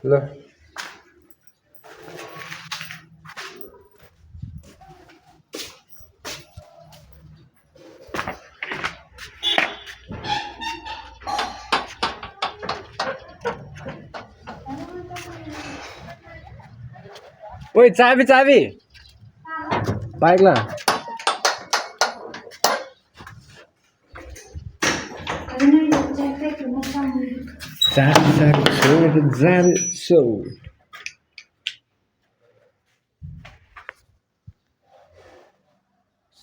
ल ओइ चाबी चाबी बाइकला जान्छौ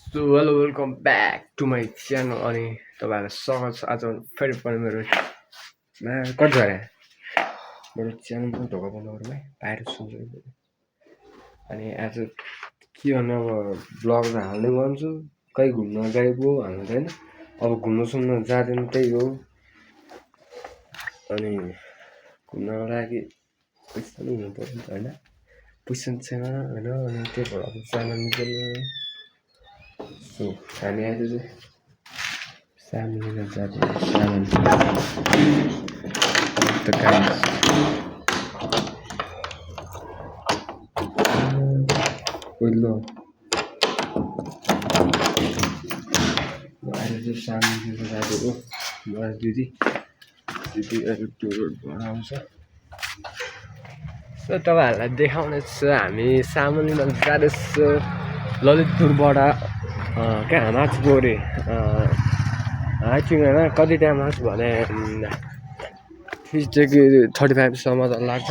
so hello welcome back to my channel अनि तपाईँहरूलाई स्वागत छ आज फेरि पनि मेरो कति गरे मेरो च्यानल पनि ढोका बन्द गरौँ है बाहिर सुन्छु अनि आज के भन्नु अब ब्लग त हाल्दै गर्छु कहीँ घुम्न गएको हाल्नु होइन अब घुम्नु सुम्न जाँदैन त्यही हो अनि घुम्नको लागि पैसा पनि हुनु पर्छ होइन पैसा छैन होइन अनि त्यही भएर अब जान मिल्दैन सो हामी आज चाहिँ सामने जाँदै त गाइस पहिलो अहिले चाहिँ सामने जाँदै हो म दिदी अहिले टुर आउँछ सो तपाईँहरूलाई देखाउने छ हामी सामुन्नीमा जाँदैछ ललितपुरबाट कहाँ नाच्नु अरे हाइकिङ होइन कति टाइम लाग्छ भने 35सम्म त लाग्छ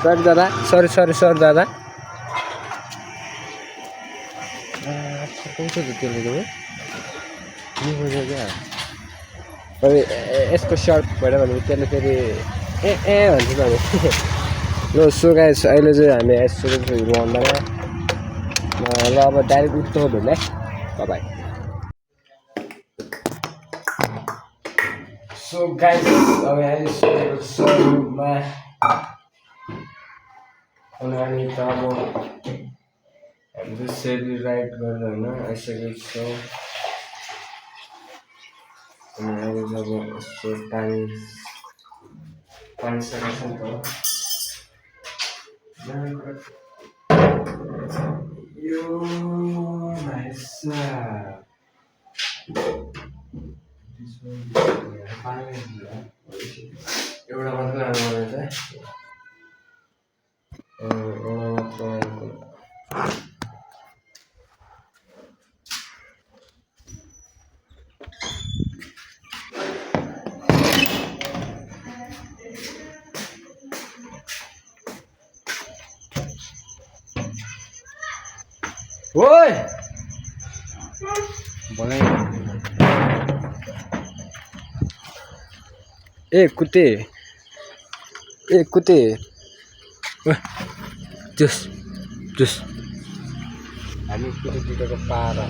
सरी दादा सरी दादा यसको सर्ट भएर भने त्यसले फेरि ए भन्छ त ल सो गाइस अहिले चाहिँ हामी आइसकेको हिरो होन्डामा ल अब डाइरेक्ट उठ्नु भेट्ने बाइ सो गाइस अब आइसकेको छ रुममा अनि त अब हामी सेली राइड गरेर होइन आइसकेको छौँ अनि अहिले अब यस्तो पानी सकेको छ नि त यो एउटा मात्र लानु पर्ने एउटा मात्र ओए बोले ए कुत्ते जुस हामी कुत्तेको पारा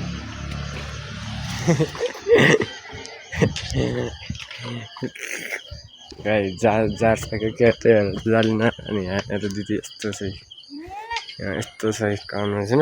गाई जार सकेको क्या त्यही जालिन अनि यहाँ दिदी यस्तो छ यहाँ यस्तो छ काममा छैन